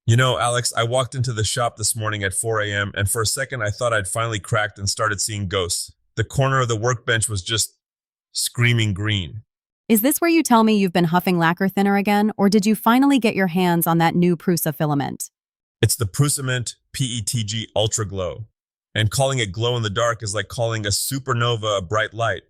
Alex, I walked into the shop this morning at 4 a.m., and for a second I thought I'd finally cracked and started seeing ghosts. The corner of the workbench was just screaming green. Is this where you tell me you've been huffing lacquer thinner again, or did you finally get your hands on that new Prusa filament? It's the Prusament PETG Ultra Glow. And calling it glow in the dark is like calling a supernova a bright light.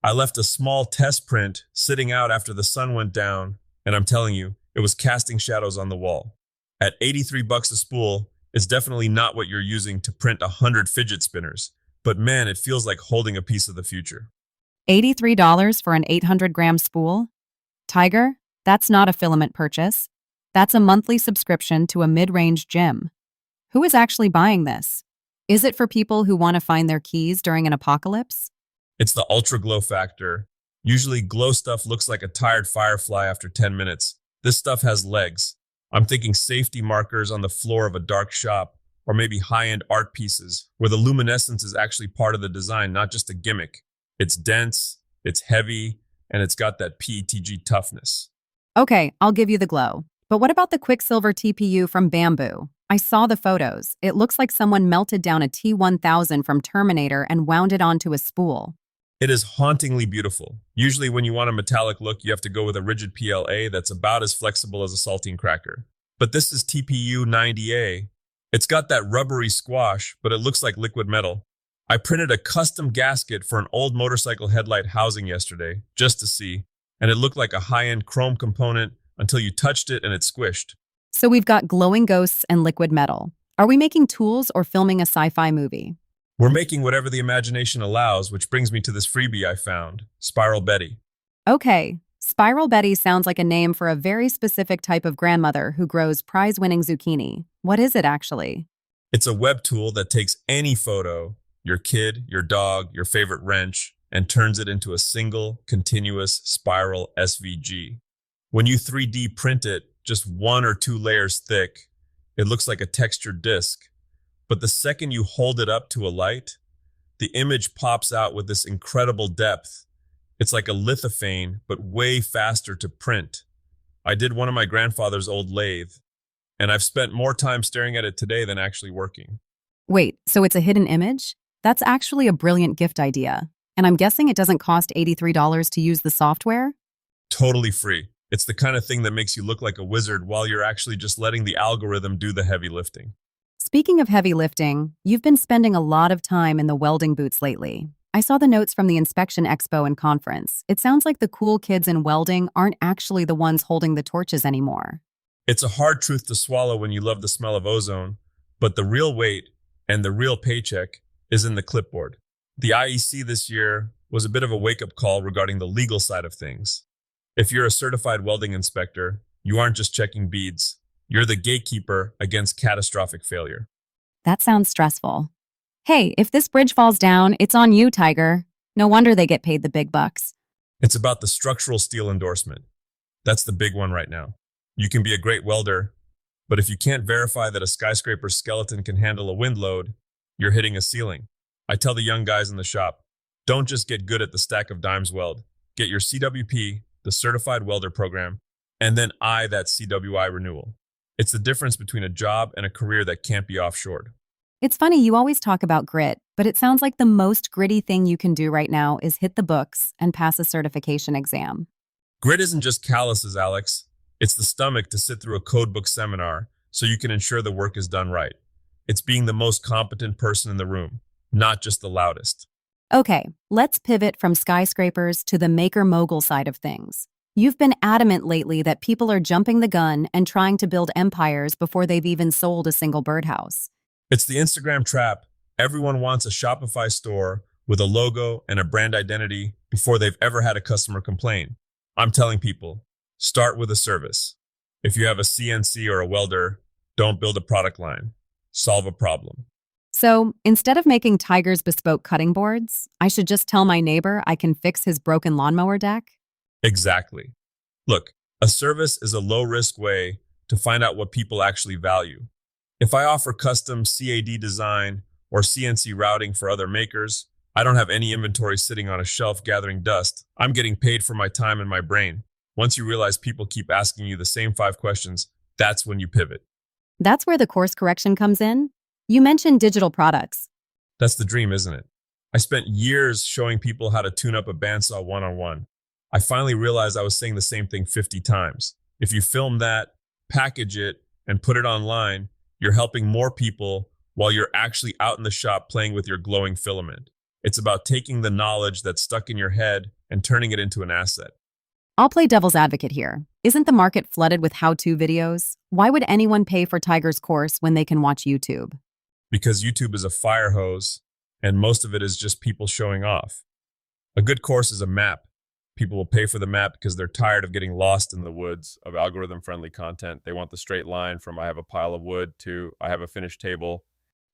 I left a small test print sitting out after the sun went down, and I'm telling you, it was casting shadows on the wall. At 83 bucks a spool, it's definitely not what you're using to print 100 fidget spinners. But man, it feels like holding a piece of the future. $83 for an 800-gram spool? Tiger, that's not a filament purchase. That's a monthly subscription to a mid-range gym. Who is actually buying this? Is it for people who want to find their keys during an apocalypse? It's the ultra glow factor. Usually glow stuff looks like a tired firefly after 10 minutes. This stuff has legs. I'm thinking safety markers on the floor of a dark shop, or maybe high-end art pieces, where the luminescence is actually part of the design, not just a gimmick. It's dense, it's heavy, and it's got that PETG toughness. Okay, I'll give you the glow. But what about the Quicksilver TPU from Bamboo? I saw the photos. It looks like someone melted down a T1000 from Terminator and wound it onto a spool. It is hauntingly beautiful. Usually when you want a metallic look, you have to go with a rigid PLA that's about as flexible as a saltine cracker. But this is TPU 90A. It's got that rubbery squash, but it looks like liquid metal. I printed a custom gasket for an old motorcycle headlight housing yesterday, just to see, and it looked like a high-end chrome component until you touched it and it squished. So we've got glowing ghosts and liquid metal. Are we making tools or filming a sci-fi movie? We're making whatever the imagination allows, which brings me to this freebie I found, Spiral Betty. Okay, Spiral Betty sounds like a name for a very specific type of grandmother who grows prize-winning zucchini. What is it actually? It's a web tool that takes any photo, your kid, your dog, your favorite wrench, and turns it into a single, continuous spiral SVG. When you 3D print it, just one or two layers thick, it looks like a textured disc. But the second you hold it up to a light, the image pops out with this incredible depth. It's like a lithophane, but way faster to print. I did one of my grandfather's old lathe, and I've spent more time staring at it today than actually working. Wait, so it's a hidden image? That's actually a brilliant gift idea. And I'm guessing it doesn't cost $83 to use the software? Totally free. It's the kind of thing that makes you look like a wizard while you're actually just letting the algorithm do the heavy lifting. Speaking of heavy lifting, you've been spending a lot of time in the welding booths lately. I saw the notes from the inspection expo and conference. It sounds like the cool kids in welding aren't actually the ones holding the torches anymore. It's a hard truth to swallow when you love the smell of ozone, but the real weight and the real paycheck is in the clipboard. The IEC this year was a bit of a wake-up call regarding the legal side of things. If you're a certified welding inspector, you aren't just checking beads. You're the gatekeeper against catastrophic failure. That sounds stressful. Hey, if this bridge falls down, it's on you, Tiger. No wonder they get paid the big bucks. It's about the structural steel endorsement. That's the big one right now. You can be a great welder, but if you can't verify that a skyscraper's skeleton can handle a wind load, you're hitting a ceiling. I tell the young guys in the shop, don't just get good at the stack of dimes weld. Get your CWP, the Certified Welder Program, and then that CWI renewal. It's the difference between a job and a career that can't be offshored. It's funny, you always talk about grit, but it sounds like the most gritty thing you can do right now is hit the books and pass a certification exam. Grit isn't just calluses, Alex. It's the stomach to sit through a codebook seminar so you can ensure the work is done right. It's being the most competent person in the room, not just the loudest. Okay, let's pivot from skyscrapers to the maker-mogul side of things. You've been adamant lately that people are jumping the gun and trying to build empires before they've even sold a single birdhouse. It's the Instagram trap. Everyone wants a Shopify store with a logo and a brand identity before they've ever had a customer complain. I'm telling people, start with a service. If you have a CNC or a welder, don't build a product line. Solve a problem. So, instead of making Tiger's bespoke cutting boards, I should just tell my neighbor I can fix his broken lawnmower deck? Exactly. Look, a service is a low-risk way to find out what people actually value. If I offer custom CAD design or CNC routing for other makers, I don't have any inventory sitting on a shelf gathering dust. I'm getting paid for my time and my brain. Once you realize people keep asking you the same 5 questions, that's when you pivot. That's where the course correction comes in. You mentioned digital products. That's the dream, isn't it? I spent years showing people how to tune up a bandsaw one-on-one. I finally realized I was saying the same thing 50 times. If you film that, package it, and put it online, you're helping more people while you're actually out in the shop playing with your glowing filament. It's about taking the knowledge that's stuck in your head and turning it into an asset. I'll play devil's advocate here. Isn't the market flooded with how-to videos? Why would anyone pay for Tiger's course when they can watch YouTube? Because YouTube is a fire hose and most of it is just people showing off. A good course is a map. People will pay for the map because they're tired of getting lost in the woods of algorithm-friendly content. They want the straight line from I have a pile of wood to I have a finished table.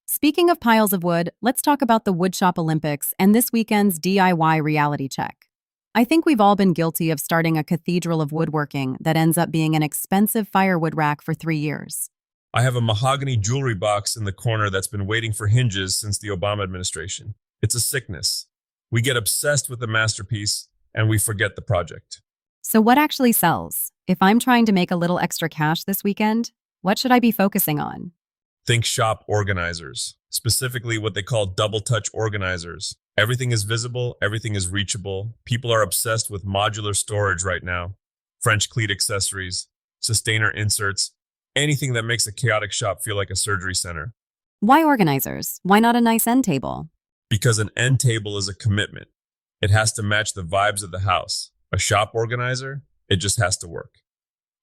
Speaking of piles of wood, let's talk about the Woodshop Olympics and this weekend's DIY reality check. I think we've all been guilty of starting a cathedral of woodworking that ends up being an expensive firewood rack for 3 years. I have a mahogany jewelry box in the corner that's been waiting for hinges since the Obama administration. It's a sickness. We get obsessed with the masterpiece and we forget the project. So what actually sells? If I'm trying to make a little extra cash this weekend, what should I be focusing on? Think shop organizers, specifically what they call double touch organizers. Everything is visible, everything is reachable. People are obsessed with modular storage right now. French cleat accessories, sustainer inserts, anything that makes a chaotic shop feel like a surgery center. Why organizers? Why not a nice end table? Because an end table is a commitment. It has to match the vibes of the house. A shop organizer, it just has to work.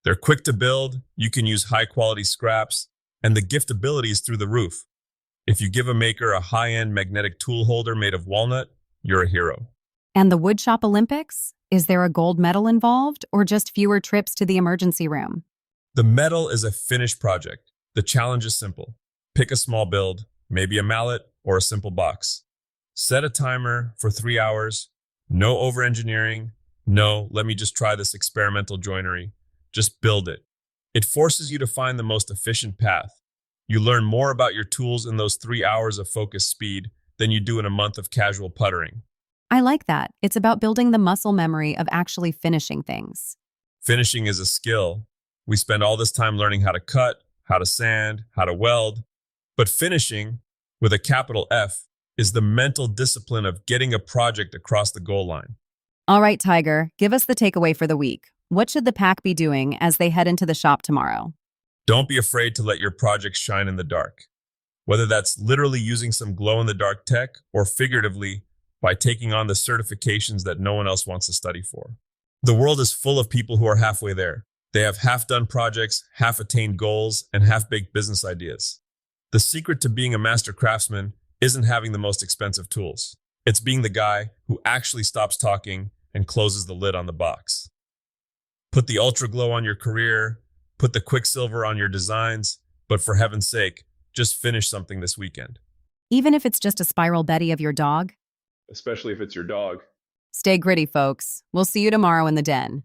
They're quick to build, you can use high quality scraps, and the giftability is through the roof. If you give a maker a high-end magnetic tool holder made of walnut, you're a hero. And the Woodshop Olympics? Is there a gold medal involved or just fewer trips to the emergency room? The medal is a finished project. The challenge is simple. Pick a small build, maybe a mallet or a simple box. Set a timer for 3 hours. No over-engineering. No, let me just try this experimental joinery. Just build it. It forces you to find the most efficient path. You learn more about your tools in those 3 hours of focused speed than you do in a month of casual puttering. I like that. It's about building the muscle memory of actually finishing things. Finishing is a skill. We spend all this time learning how to cut, how to sand, how to weld. But finishing, with a capital F, is the mental discipline of getting a project across the goal line. All right, Tiger, give us the takeaway for the week. What should the pack be doing as they head into the shop tomorrow? Don't be afraid to let your projects shine in the dark. Whether that's literally using some glow-in-the-dark tech or figuratively by taking on the certifications that no one else wants to study for. The world is full of people who are halfway there. They have half-done projects, half-attained goals, and half-baked business ideas. The secret to being a master craftsman isn't having the most expensive tools. It's being the guy who actually stops talking and closes the lid on the box. Put the ultra glow on your career, put the quicksilver on your designs, but for heaven's sake, just finish something this weekend. Even if it's just a spiral Betty of your dog? Especially if it's your dog. Stay gritty, folks. We'll see you tomorrow in the den.